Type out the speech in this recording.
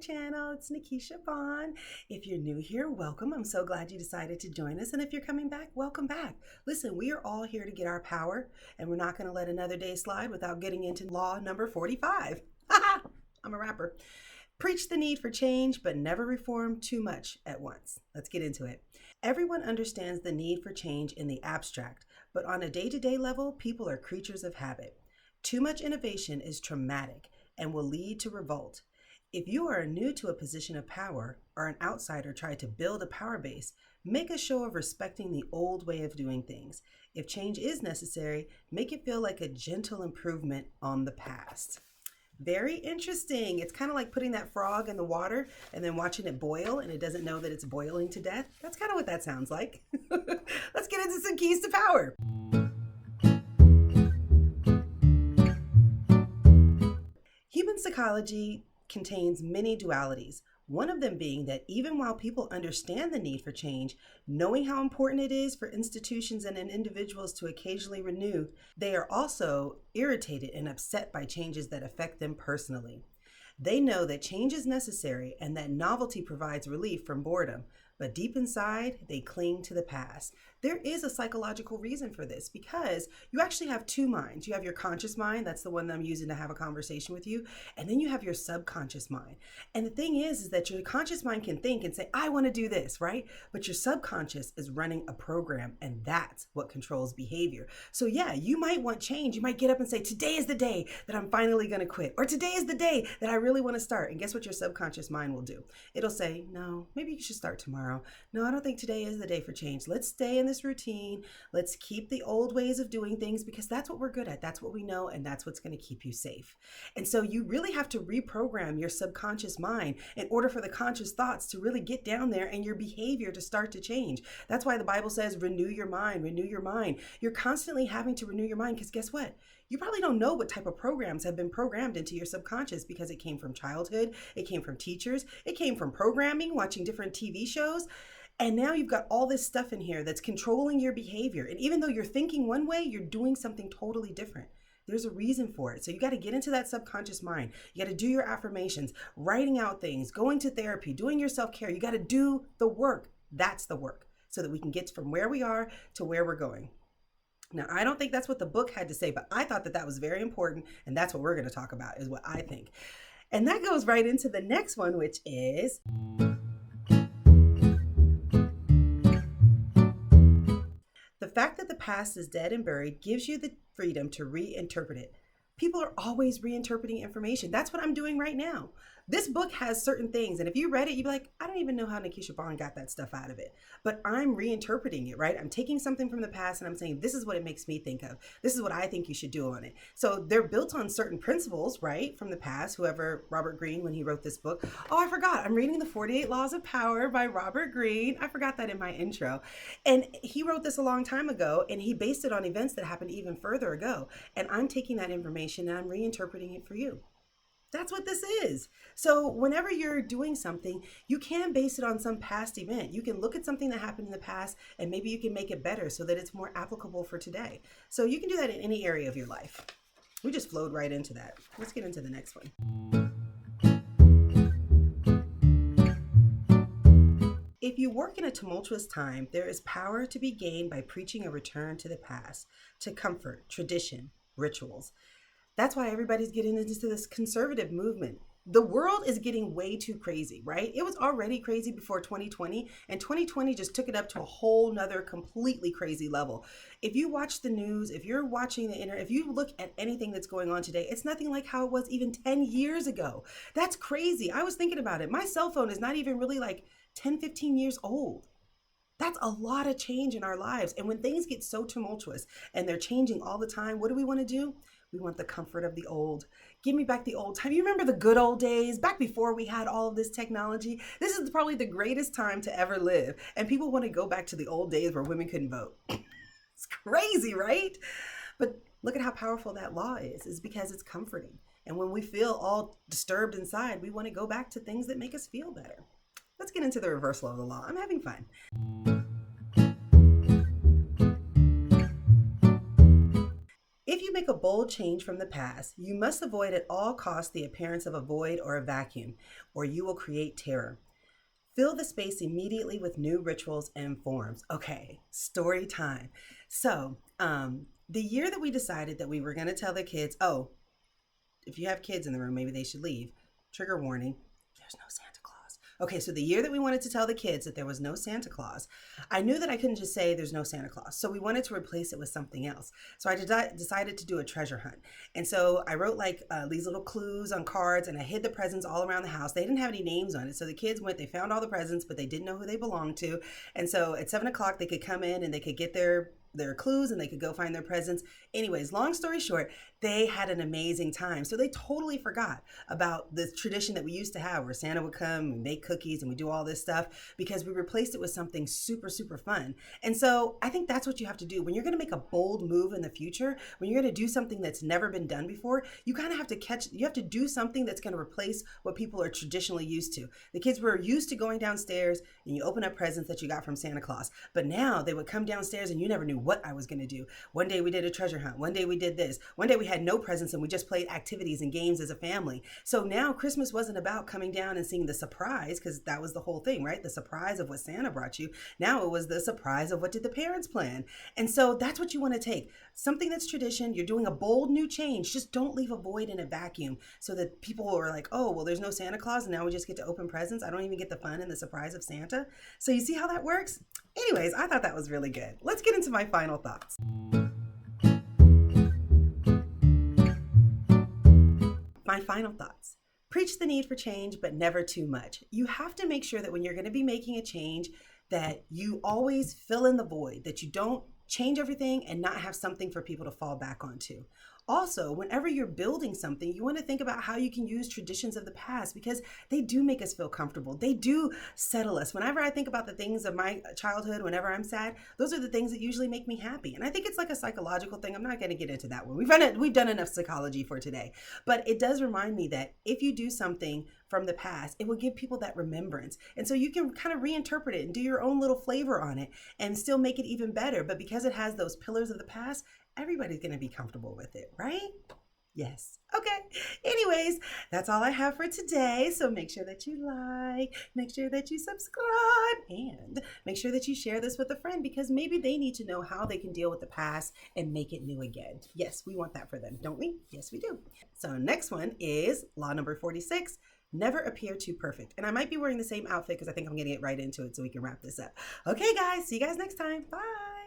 channel. It's Nikisha Bond. If you're new here, welcome. I'm so glad you decided to join us. And if you're coming back, welcome back. Listen, we are all here to get our power, and we're not going to let another day slide without getting into law number 45. I'm a rapper. Preach the need for change, but never reform too much at once. Let's get into it. Everyone understands the need for change in the abstract, but on a day-to-day level, people are creatures of habit. Too much innovation is traumatic and will lead to revolt. If you are new to a position of power or an outsider trying to build a power base, make a show of respecting the old way of doing things. If change is necessary, make it feel like a gentle improvement on the past. Very interesting. It's kind of like putting that frog in the water and then watching it boil and it doesn't know that it's boiling to death. That's kind of what that sounds like. Let's get into some keys to power. Human psychology contains many dualities, one of them being that even while people understand the need for change, knowing how important it is for institutions and individuals to occasionally renew, they are also irritated and upset by changes that affect them personally. They know that change is necessary and that novelty provides relief from boredom, but deep inside, they cling to the past. There is a psychological reason for this because you actually have two minds. You have your conscious mind, that's the one that I'm using to have a conversation with you, and then you have your subconscious mind. And the thing is that your conscious mind can think and say, I want to do this, right? But your subconscious is running a program, and that's what controls behavior. So yeah, you might want change. You might get up and say, today is the day that I'm finally going to quit, or today is the day that I really want to start. And guess what your subconscious mind will do? It'll say, no, maybe you should start tomorrow. No, I don't think today is the day for change. Let's stay in this routine. Let's keep the old ways of doing things because that's what we're good at. That's what we know, and that's what's going to keep you safe. And so you really have to reprogram your subconscious mind in order for the conscious thoughts to really get down there and your behavior to start to change. That's why the Bible says, renew your mind, renew your mind. You're constantly having to renew your mind because guess what? You probably don't know what type of programs have been programmed into your subconscious because it came from childhood, it came from teachers, it came from programming, watching different TV shows. And now you've got all this stuff in here that's controlling your behavior. And even though you're thinking one way, you're doing something totally different. There's a reason for it. So you got to get into that subconscious mind. You got to do your affirmations, writing out things, going to therapy, doing your self-care. You got to do the work. That's the work so that we can get from where we are to where we're going. Now, I don't think that's what the book had to say, but I thought that that was very important, and that's what we're going to talk about, is what I think. And that goes right into the next one, which is the fact that the past is dead and buried gives you the freedom to reinterpret it. People are always reinterpreting information. That's what I'm doing right now. This book has certain things, and if you read it, you'd be like, I don't even know how Nikisha Bond got that stuff out of it. But I'm reinterpreting it, right? I'm taking something from the past and I'm saying, this is what it makes me think of. This is what I think you should do on it. So they're built on certain principles, right, from the past. Whoever, Robert Greene, when he wrote this book. Oh, I forgot. I'm reading The 48 Laws of Power by Robert Greene. I forgot that in my intro. And he wrote this a long time ago, and he based it on events that happened even further ago. And I'm taking that information and I'm reinterpreting it for you. That's what this is. So whenever you're doing something, you can base it on some past event. You can look at something that happened in the past and maybe you can make it better so that it's more applicable for today. So you can do that in any area of your life. We just flowed right into that. Let's get into the next one. If you work in a tumultuous time, there is power to be gained by preaching a return to the past, to comfort, tradition, rituals. That's why everybody's getting into this conservative movement. The world is getting way too crazy, right? It was already crazy before 2020, and 2020 just took it up to a whole nother completely crazy level. If you watch the news, if you're watching the internet, if you look at anything that's going on today, it's nothing like how it was even 10 years ago. That's crazy. I was thinking about it. My cell phone is not even really like 10, 15 years old. That's a lot of change in our lives. And when things get so tumultuous and they're changing all the time, what do we want to do? We want the comfort of the old. Give me back the old time. You remember the good old days, back before we had all of this technology? This is probably the greatest time to ever live. And people want to go back to the old days where women couldn't vote. It's crazy, right? But look at how powerful that law is because it's comforting. And when we feel all disturbed inside, we want to go back to things that make us feel better. Let's get into the reversal of the law. I'm having fun. If If you make a bold change from the past, you must avoid at all costs the appearance of a void or a vacuum, or you will create terror. Fill the space immediately with new rituals and forms. Okay, story time. So, the year that we decided that we were going to tell the kids, oh, if you have kids in the room, maybe they should leave. Trigger warning, there's no Santa Claus. Okay, so the year that we wanted to tell the kids that there was no Santa Claus, I knew that I couldn't just say there's no Santa Claus. So we wanted to replace it with something else. So I decided to do a treasure hunt. And so I wrote like these little clues on cards, and I hid the presents all around the house. They didn't have any names on it. So the kids went, they found all the presents, but they didn't know who they belonged to. And so at 7 o'clock, they could come in and they could get their clues and they could go find their presents. Anyways, long story short, they had an amazing time. So they totally forgot about the tradition that we used to have where Santa would come and make cookies and we do all this stuff, because we replaced it with something super, super fun. And so I think that's what you have to do when you're going to make a bold move in the future. When you're going to do something that's never been done before, you kind of have to do something that's going to replace what people are traditionally used to. The kids were used to going downstairs and you open up presents that you got from Santa Claus, but now they would come downstairs and you never knew what I was going to do. One day we did a treasure hunt. One day we did this. One day we had no presents and we just played activities and games as a family. So now Christmas wasn't about coming down and seeing the surprise, because that was the whole thing, right? The surprise of what Santa brought you. Now it was the surprise of what did the parents plan. And so that's what you want to take. Something that's tradition. You're doing a bold new change. Just don't leave a void in a vacuum so that people are like, oh, well, there's no Santa Claus and now we just get to open presents. I don't even get the fun and the surprise of Santa. So you see how that works? Anyways, I thought that was really good. Let's get into my final thoughts. My final thoughts. Preach the need for change, but never too much. You have to make sure that when you're going to be making a change, that you always fill in the void, that you don't change everything and not have something for people to fall back onto. Also, whenever you're building something, you want to think about how you can use traditions of the past, because they do make us feel comfortable. They do settle us. Whenever I think about the things of my childhood, whenever I'm sad, those are the things that usually make me happy. And I think it's like a psychological thing. I'm not going to get into that one. We've done enough psychology for today. But it does remind me that if you do something from the past, it will give people that remembrance. And so you can kind of reinterpret it and do your own little flavor on it and still make it even better. But because it has those pillars of the past, everybody's going to be comfortable with it, right? Yes. Okay. Anyways, that's all I have for today. So make sure that you like, make sure that you subscribe, and make sure that you share this with a friend, because maybe they need to know how they can deal with the past and make it new again. Yes, we want that for them, don't we? Yes, we do. So next one is law number 46. Never appear too perfect. And I might be wearing the same outfit because I think I'm getting it right into it so we can wrap this up. Okay, guys. See you guys next time. Bye.